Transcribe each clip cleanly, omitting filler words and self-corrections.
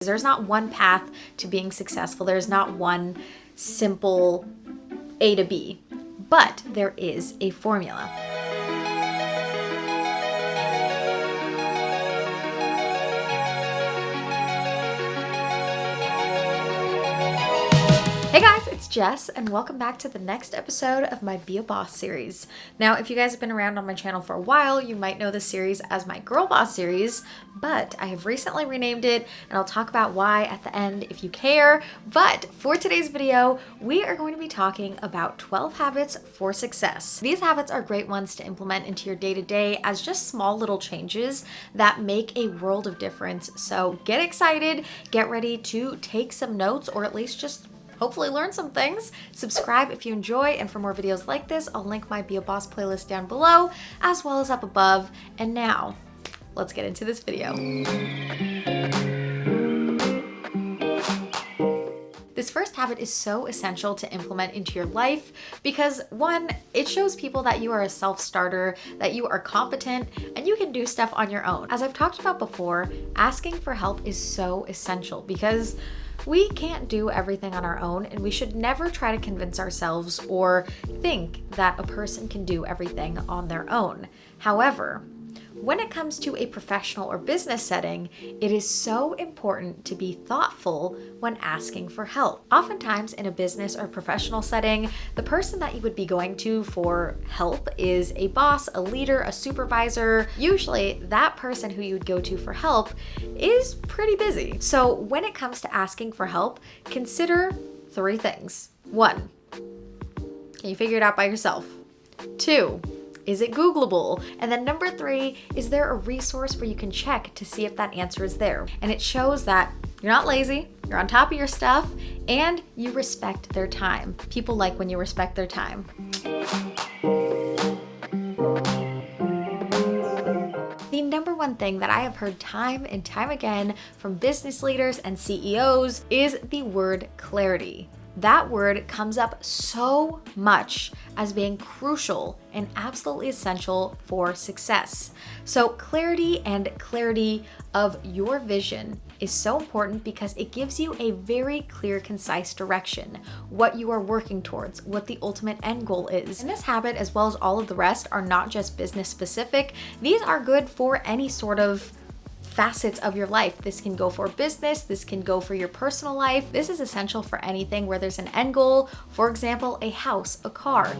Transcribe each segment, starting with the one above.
There's not one path to being successful. There's not one simple A to B, but there is a formula. Hey guys, it's Jess, and welcome back to the next episode of my Be a Boss series. Now, if you guys have been around on my channel for a while, you might know this series as my Girl Boss series, but I have recently renamed it, and I'll talk about why at the end if you care. But for today's video, we are going to be talking about 12 habits for success. These habits are great ones to implement into your day-to-day as just small little changes that make a world of difference. So get excited, get ready to take some notes, or at least just hopefully learn some things. Subscribe if you enjoy, and for more videos like this, I'll link my Be a Boss playlist down below as well as up above. And now, let's get into this video. This first habit is so essential to implement into your life because, one, it shows people that you are a self-starter, that you are competent, and you can do stuff on your own. As I've talked about before, asking for help is so essential because we can't do everything on our own, and we should never try to convince ourselves or think that a person can do everything on their own. However, when it comes to a professional or business setting, it is so important to be thoughtful when asking for help. Oftentimes in a business or professional setting, the person that you would be going to for help is a boss, a leader, a supervisor. Usually that person who you would go to for help is pretty busy. So when it comes to asking for help, consider 3 things. 1, can you figure it out by yourself? 2, is it Googleable? And then number 3, is there a resource where you can check to see if that answer is there? And it shows that you're not lazy, you're on top of your stuff, and you respect their time. People like when you respect their time. The number one thing that I have heard time and time again from business leaders and CEOs is the word clarity. That word comes up so much as being crucial and absolutely essential for success. So clarity and clarity of your vision is so important because it gives you a very clear, concise direction, what you are working towards, what the ultimate end goal is. And this habit, as well as all of the rest, are not just business specific. These are good for any sort of facets of your life. This can go for business, this can go for your personal life. This is essential for anything where there's an end goal, for example, a house, a car.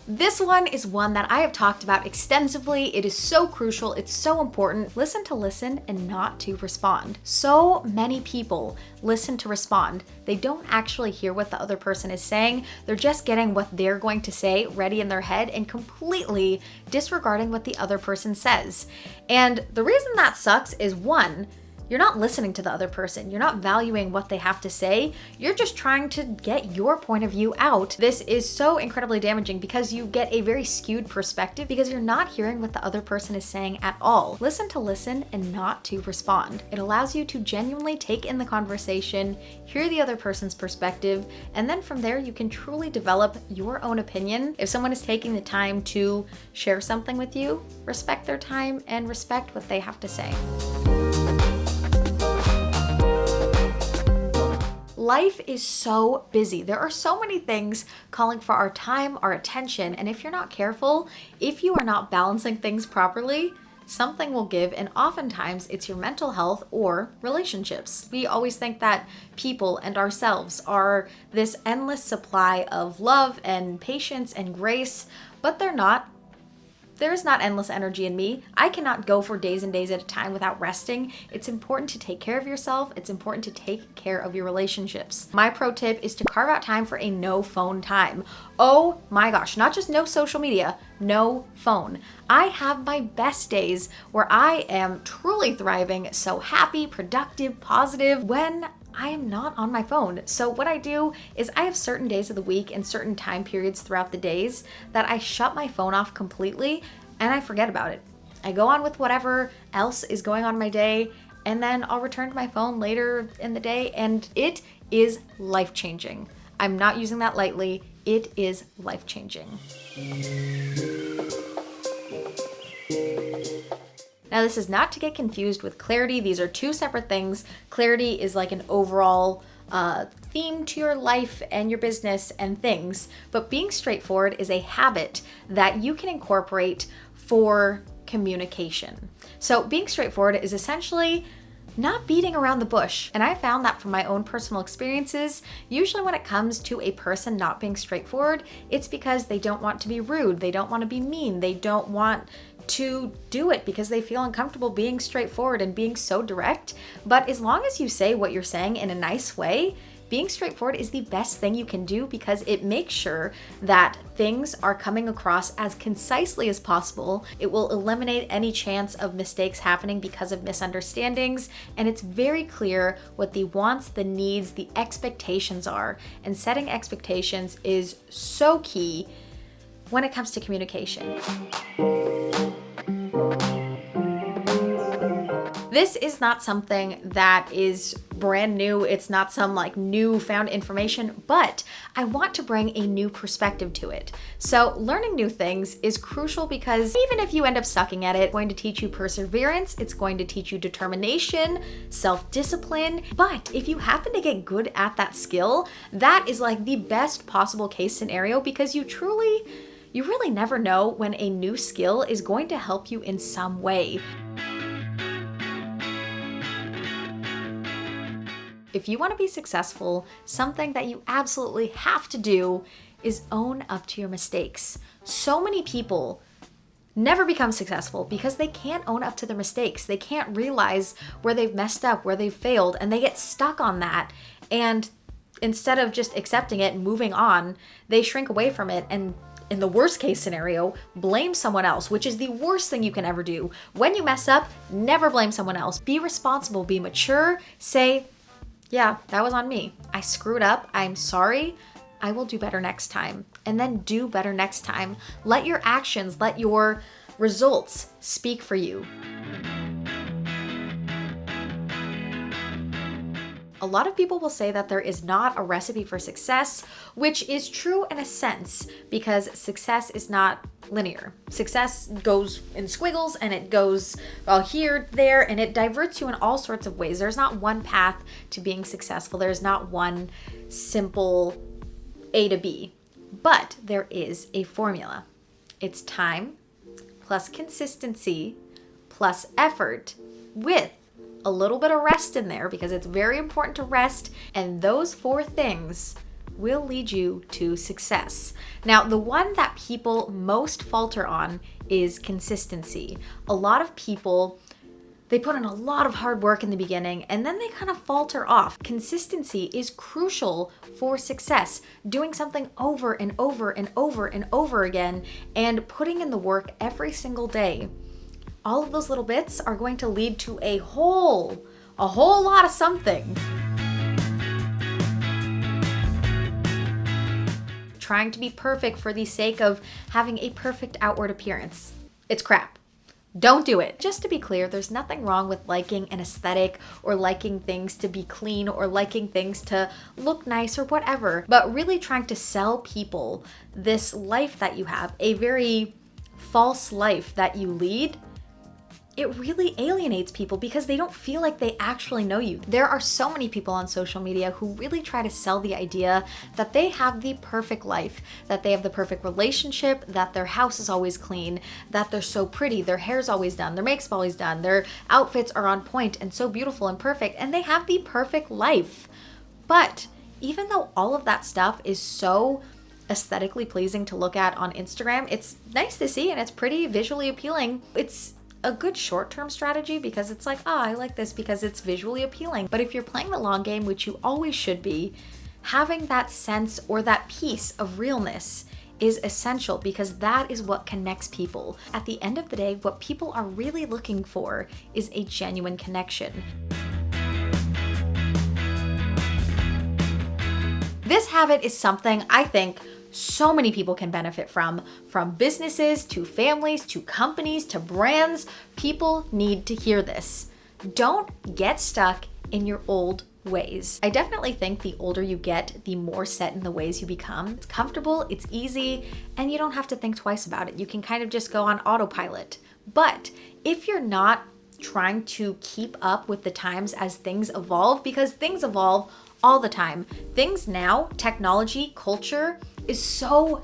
This one is one that I have talked about extensively. It is so crucial, it's so important. Listen to listen and not to respond. So many people listen to respond. They don't actually hear what the other person is saying. They're just getting what they're going to say ready in their head and completely disregarding what the other person says. And the reason that sucks is, 1, you're not listening to the other person. You're not valuing what they have to say. You're just trying to get your point of view out. This is so incredibly damaging because you get a very skewed perspective because you're not hearing what the other person is saying at all. Listen to listen and not to respond. It allows you to genuinely take in the conversation, hear the other person's perspective, and then from there you can truly develop your own opinion. If someone is taking the time to share something with you, respect their time and respect what they have to say. Life is so busy. There are so many things calling for our time, our attention, and if you're not careful, if you are not balancing things properly, something will give, and oftentimes it's your mental health or relationships. We always think that people and ourselves are this endless supply of love and patience and grace, but they're not. There is not endless energy in me. I cannot go for days and days at a time without resting. It's important to take care of yourself. It's important to take care of your relationships. My pro tip is to carve out time for a no phone time. Oh my gosh, not just no social media, no phone. I have my best days where I am truly thriving, so happy, productive, positive, when I am not on my phone. So what I do is I have certain days of the week and certain time periods throughout the days that I shut my phone off completely and I forget about it. I go on with whatever else is going on in my day, and then I'll return to my phone later in the day, and it is life-changing. I'm not using that lightly. It is life-changing. Now, this is not to get confused with clarity. These are two separate things. Clarity is like an overall theme to your life and your business and things, but being straightforward is a habit that you can incorporate for communication. So being straightforward is essentially not beating around the bush. And I found that from my own personal experiences, usually when it comes to a person not being straightforward, it's because they don't want to be rude, they don't want to be mean, they don't want to do it because they feel uncomfortable being straightforward and being so direct. But as long as you say what you're saying in a nice way, being straightforward is the best thing you can do because it makes sure that things are coming across as concisely as possible. It will eliminate any chance of mistakes happening because of misunderstandings, and it's very clear what the wants, the needs, the expectations are. And setting expectations is so key when it comes to communication. This is not something that is brand new. It's not some like newfound information, but I want to bring a new perspective to it. So learning new things is crucial because even if you end up sucking at it, it's going to teach you perseverance, it's going to teach you determination, self-discipline. But if you happen to get good at that skill, that is like the best possible case scenario because you really never know when a new skill is going to help you in some way. If you want to be successful, something that you absolutely have to do is own up to your mistakes. So many people never become successful because they can't own up to their mistakes. They can't realize where they've messed up, where they've failed, and they get stuck on that. And instead of just accepting it and moving on, they shrink away from it and in the worst case scenario, blame someone else, which is the worst thing you can ever do. When you mess up, never blame someone else. Be responsible, be mature, say, yeah, that was on me. I screwed up. I'm sorry. I will do better next time. And then do better next time. Let your actions, let your results speak for you. A lot of people will say that there is not a recipe for success, which is true in a sense because success is not linear. Success goes in squiggles and it goes here, there, and it diverts you in all sorts of ways. There's not one path to being successful. There's not one simple A to B, but there is a formula. It's time plus consistency plus effort with a little bit of rest in there because it's very important to rest, and those four things will lead you to success. Now, the one that people most falter on is consistency. A lot of people, they put in a lot of hard work in the beginning and then they kind of falter off. Consistency is crucial for success. Doing something over and over and over and over again and putting in the work every single day. All of those little bits are going to lead to a whole lot of something. Trying to be perfect for the sake of having a perfect outward appearance. It's crap. Don't do it. Just to be clear, there's nothing wrong with liking an aesthetic or liking things to be clean or liking things to look nice or whatever, but really trying to sell people this life that you have, a very false life that you lead, it really alienates people because they don't feel like they actually know you. There are so many people on social media who really try to sell the idea that they have the perfect life, that they have the perfect relationship, that their house is always clean, that they're so pretty, their hair's always done, their makeup's always done, their outfits are on point and so beautiful and perfect, and they have the perfect life. But even though all of that stuff is so aesthetically pleasing to look at on Instagram, it's nice to see and it's pretty visually appealing. It's a good short-term strategy because it's like, I like this because it's visually appealing. But if you're playing the long game, which you always should be, having that sense or that piece of realness is essential because that is what connects people. At the end of the day, what people are really looking for is a genuine connection. This habit is something I think so many people can benefit from businesses to families to companies to brands. People need to hear this. Don't get stuck in your old ways. I definitely think the older you get, the more set in the ways you become. It's comfortable, it's easy, and you don't have to think twice about it. You can kind of just go on autopilot. But if you're not trying to keep up with the times as things evolve, because things evolve all the time. Things now, technology, culture is so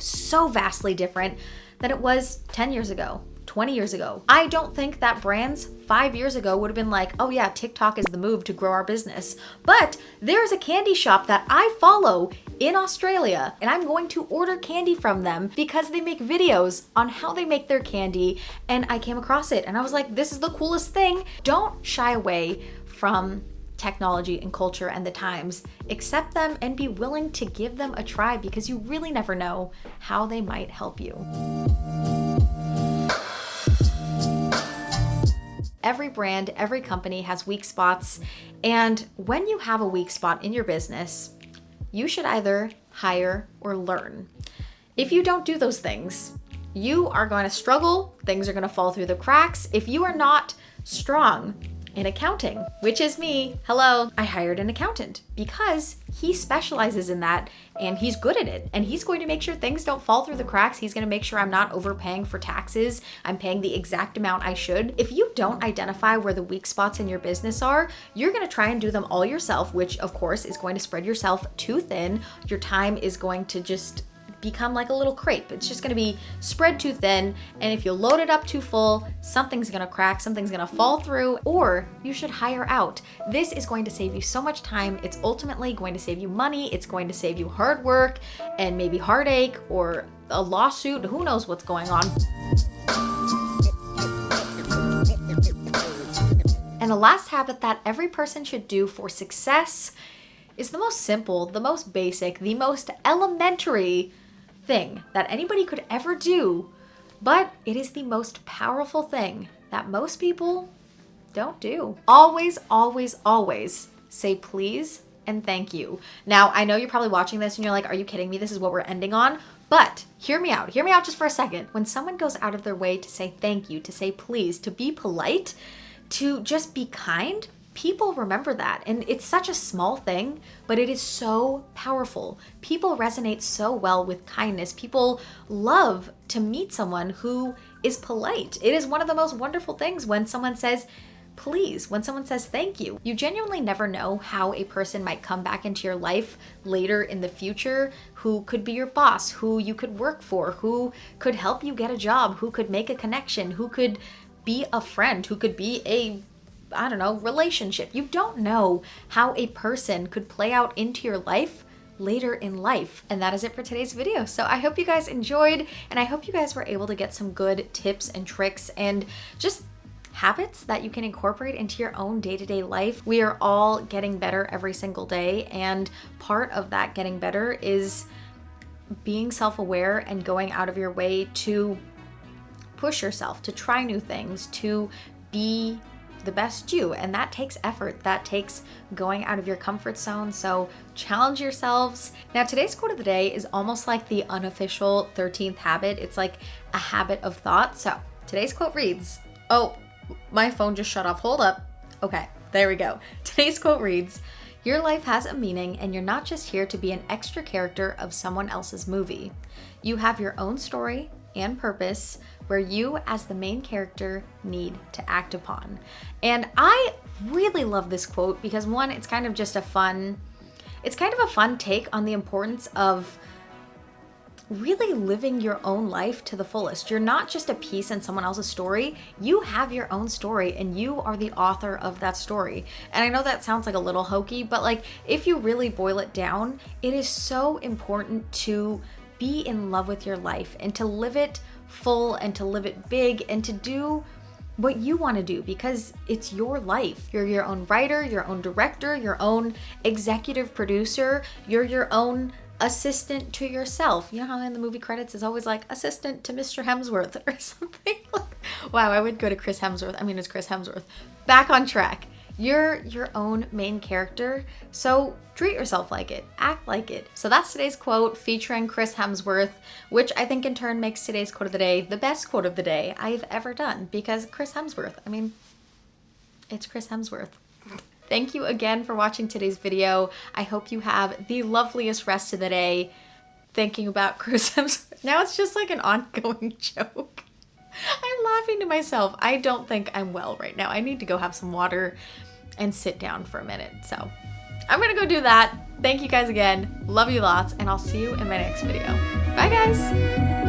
vastly different than it was 10 years ago, 20 years ago. I don't think that brands 5 years ago would have been like, oh yeah, TikTok is the move to grow our business. But there's a candy shop that I follow in Australia, and I'm going to order candy from them because they make videos on how they make their candy, and I came across it and I was like, this is the coolest thing. Don't shy away from technology and culture and the times. Accept them and be willing to give them a try, because you really never know how they might help you. Every brand, every company has weak spots, and when you have a weak spot in your business, you should either hire or learn. If you don't do those things, you are going to struggle, things are going to fall through the cracks. If you are not strong in accounting, which is me, hello, I hired an accountant because he specializes in that and he's good at it, and he's going to make sure things don't fall through the cracks. He's going to make sure I'm not overpaying for taxes. I'm paying the exact amount I should. If you don't identify where the weak spots in your business are, you're going to try and do them all yourself, which of course is going to spread yourself too thin. Your time is going to just become like a little crepe. It's just going to be spread too thin, and if you load it up too full, something's going to crack, something's going to fall through, or you should hire out. This is going to save you so much time. It's ultimately going to save you money. It's going to save you hard work and maybe heartache or a lawsuit. Who knows what's going on. And the last habit that every person should do for success is the most simple, the most basic, the most elementary thing that anybody could ever do, but it is the most powerful thing that most people don't do. Always, always, always say please and thank you. Now, I know you're probably watching this and you're like, are you kidding me? This is what we're ending on. But hear me out just for a second. When someone goes out of their way to say thank you, to say please, to be polite, to just be kind, people remember that. And it's such a small thing, but it is so powerful. People resonate so well with kindness. People love to meet someone who is polite. It is one of the most wonderful things when someone says please, when someone says thank you. You genuinely never know how a person might come back into your life later in the future, who could be your boss, who you could work for, who could help you get a job, who could make a connection, who could be a friend, who could be a relationship. You don't know how a person could play out into your life later in life. And that is it for today's video. So I hope you guys enjoyed, and I hope you guys were able to get some good tips and tricks and just habits that you can incorporate into your own day-to-day life. We are all getting better every single day, and part of that getting better is being self-aware and going out of your way to push yourself, to try new things, to be the best you. And that takes effort. That takes going out of your comfort zone. So challenge yourselves. Now, today's quote of the day is almost like the unofficial 13th habit. It's like a habit of thought. So today's quote reads, oh, my phone just shut off. Hold up. Okay, there we go. Today's quote reads, your life has a meaning, and you're not just here to be an extra character of someone else's movie. You have your own story and purpose where you as the main character need to act upon. And I really love this quote because one, it's kind of a fun take on the importance of really living your own life to the fullest. You're not just a piece in someone else's story. You have your own story, and you are the author of that story. And I know that sounds like a little hokey, but like if you really boil it down, it is so important to be in love with your life and to live it full and to live it big and to do what you want to do, because it's your life. You're your own writer, your own director, your own executive producer. You're your own assistant to yourself. You know how in the movie credits is always like assistant to Mr. Hemsworth or something? Wow, I would go to Chris Hemsworth. I mean, it's Chris Hemsworth. Back on track. You're your own main character, so treat yourself like it, act like it. So that's today's quote featuring Chris Hemsworth, which I think in turn makes today's quote of the day the best quote of the day I've ever done, because Chris Hemsworth, I mean, it's Chris Hemsworth. Thank you again for watching today's video. I hope you have the loveliest rest of the day thinking about Chris Hemsworth. Now it's just like an ongoing joke. I'm laughing to myself. I don't think I'm well right now. I need to go have some water and sit down for a minute. So I'm gonna go do that. Thank you guys again. Love you lots, and I'll see you in my next video. Bye guys.